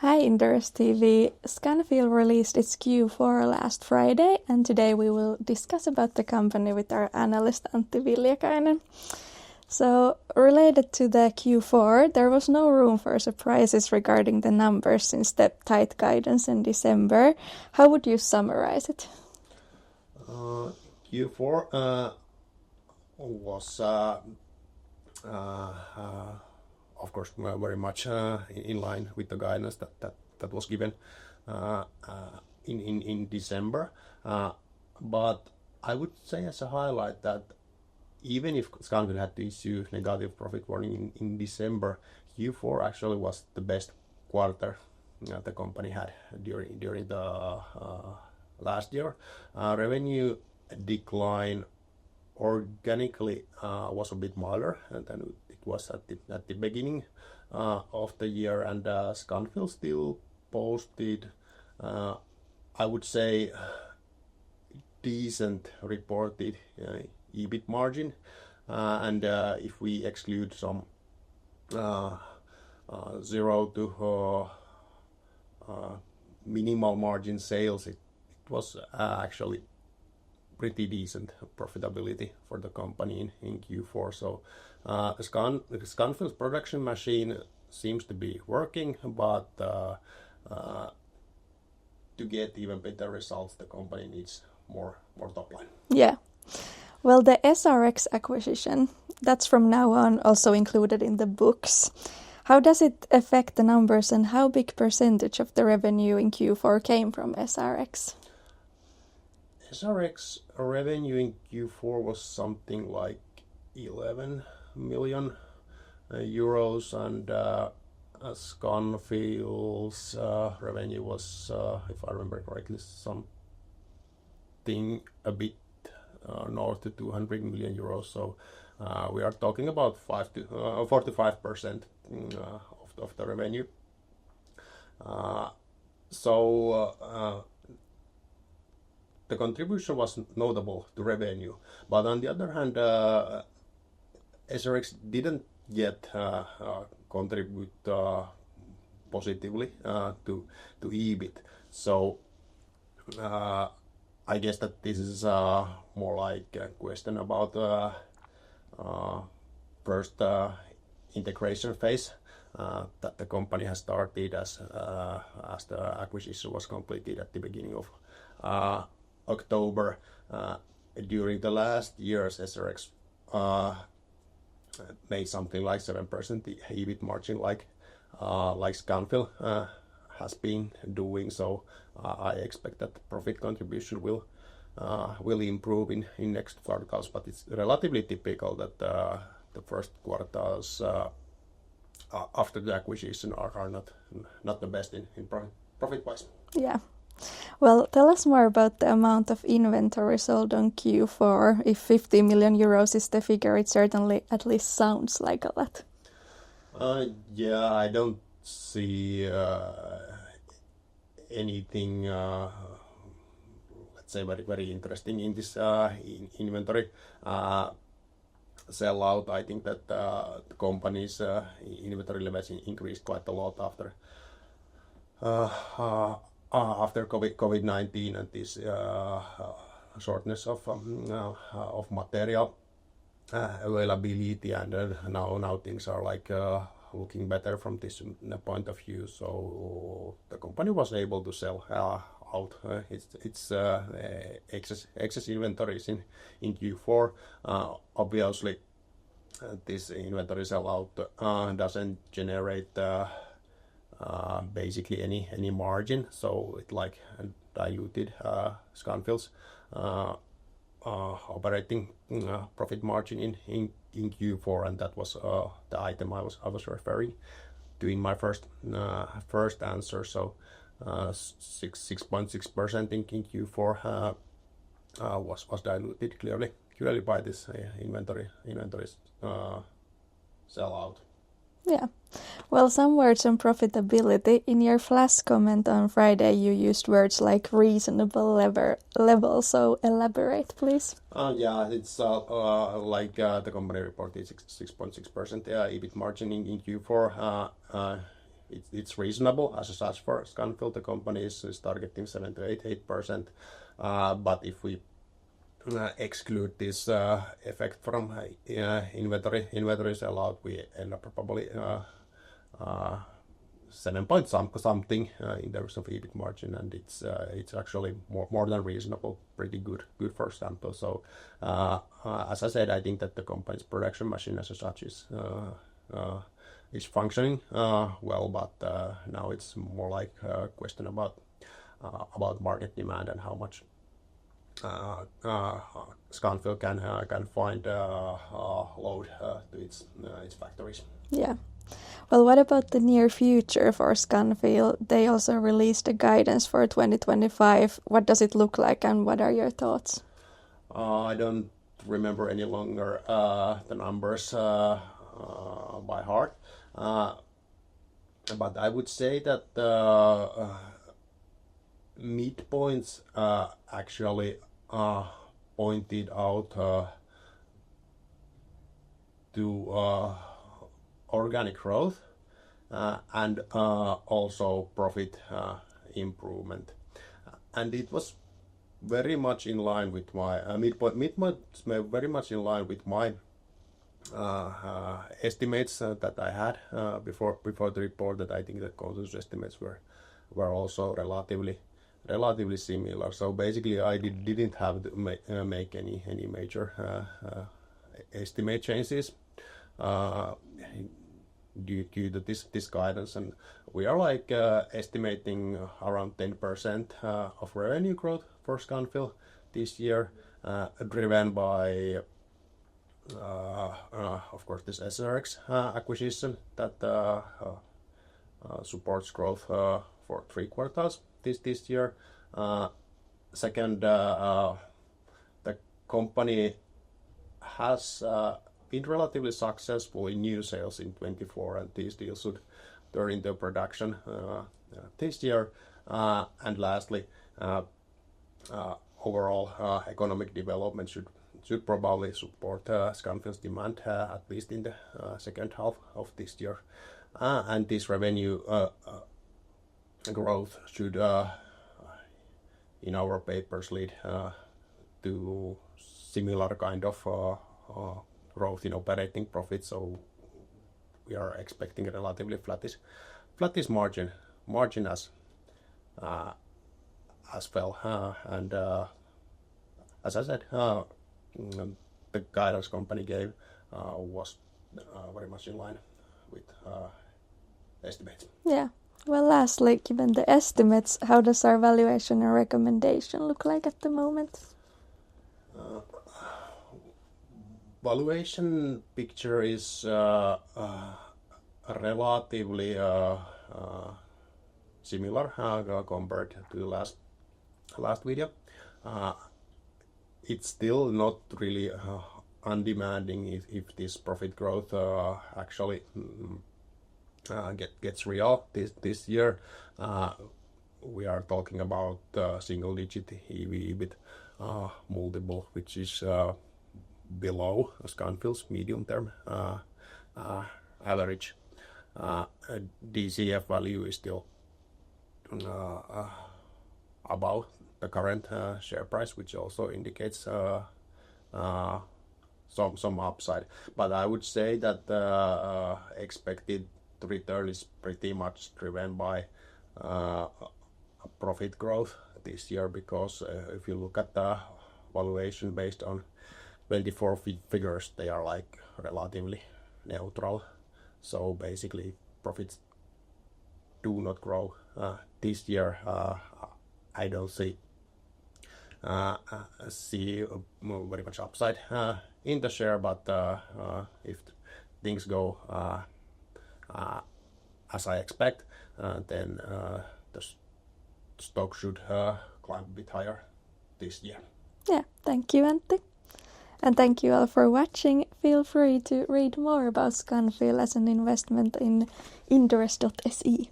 Hi Inderes TV. Scanfil released its Q4 last Friday, and today we will discuss about the company with our analyst Antti Viljakainen. So, related to the Q4, there was no room for surprises regarding the numbers since the tight guidance in December. How would you summarize it? Q4 was, of course, very much in line with the guidance that was given in December. But I would say as a highlight that even if Scanfil had to issue negative profit warning in December, Q4 actually was the best quarter the company had during the last year. Revenue decline organically was a bit milder than it was at the beginning of the year, and Scanfil still posted, I would say, decent reported EBIT margin, and if we exclude some 0 to minimal margin sales, it was actually pretty decent profitability for the company in Q4. So Scanfil's production machine seems to be working, but to get even better results, the company needs more top line. Yeah. Well, the SRX acquisition, that's from now on also included in the books. How does it affect the numbers, and how big percentage of the revenue in Q4 came from SRX? SRX revenue in Q4 was something like 11 million euros, and Scanfil's revenue was, if I remember correctly, something a bit north to 200 million euros. So we are talking about 4 to 5% of the revenue. The contribution was notable to revenue, but on the other hand, SRX didn't yet contribute positively to EBIT. So I guess that this is more like a question about first integration phase that the company has started as the acquisition was completed at the beginning of October. During the last years, SRX made something like 7% EBIT margin, like Scanfil has been doing. So I expect that the profit contribution will improve in next quarters, but it's relatively typical that the first quarters after the acquisition are not the best in profit wise. Yeah. Well, tell us more about the amount of inventory sold on Q4. If 50 million euros is the figure, it certainly at least sounds like a lot. Yeah, I don't see anything, let's say, very interesting in this inventory sellout. I think that the company's inventory levels increased quite a lot after COVID-19 and this shortness of material availability, and now things are like looking better from this point of view. So the company was able to sell out its excess inventories in Q4. Obviously, this inventory sellout doesn't generate basically any margin, so it like diluted Scanfil's operating profit margin in Q4, and that was the item I was referring to in my first answer. So 6.6% in Q4 was diluted clearly by this inventory sellout. Yeah. Well, some words on profitability. In your flash comment on Friday, you used words like reasonable level. So elaborate, please. Yeah, it's like the company reported 6.6% EBIT margin in Q4. it's reasonable as such for Scanfil. The company is targeting 7 to 8%. But if we exclude this effect from inventory sellout, we end up probably 7 point something in terms of EBIT margin, and it's actually more than reasonable, pretty good for Scanfil. So as I said, I think that the company's production machine as such is functioning well, but now it's more like a question about market demand and how much Scanfil can find load to its factories. Yeah. Well, what about the near future for Scanfil? They also released a guidance for 2025. What does it look like, and what are your thoughts? I don't remember any longer the numbers by heart, but I would say that midpoints actually pointed out to organic growth and also profit improvement, and it was very much in line with my midpoints were very much in line with my estimates that I had before the report. That I think the consensus estimates were also relatively similar. So basically, I didn't have to make any major estimate changes due to this guidance, and we are like estimating around 10% of revenue growth for Scanfil this year, driven by of course this SRX acquisition that supports growth for 3 quarters this year. Second, the company has been relatively successful in new sales in 2024, and these deals should turn into production this year. And lastly, overall economic development should probably support Scanfil's demand at least in the second half of this year. And this revenue growth should, in our papers, lead to similar kind of growth in operating profit. So we are expecting a relatively flattish margin as well. And as I said, the guidance company gave was very much in line with estimates. Yeah. Well, lastly, given the estimates, how does our valuation and recommendation look like at the moment? Valuation picture is relatively similar compared to last video. It's still not really undemanding if this profit growth actually gets real this year. We are talking about single-digit EV/EBIT multiple, which is below Scanfil's medium-term average. DCF value is still above the current share price, which also indicates some upside. But I would say that expected return is pretty much driven by profit growth this year, because if you look at the valuation based on 24 figures, they are like relatively neutral. So basically, profits do not grow this year. I don't see very much upside in the share, but if things go as I expect, then the stock should climb a bit higher this year. Yeah, thank you, Antti. And thank you all for watching. Feel free to read more about Scanfil as an investment in Inderes.se.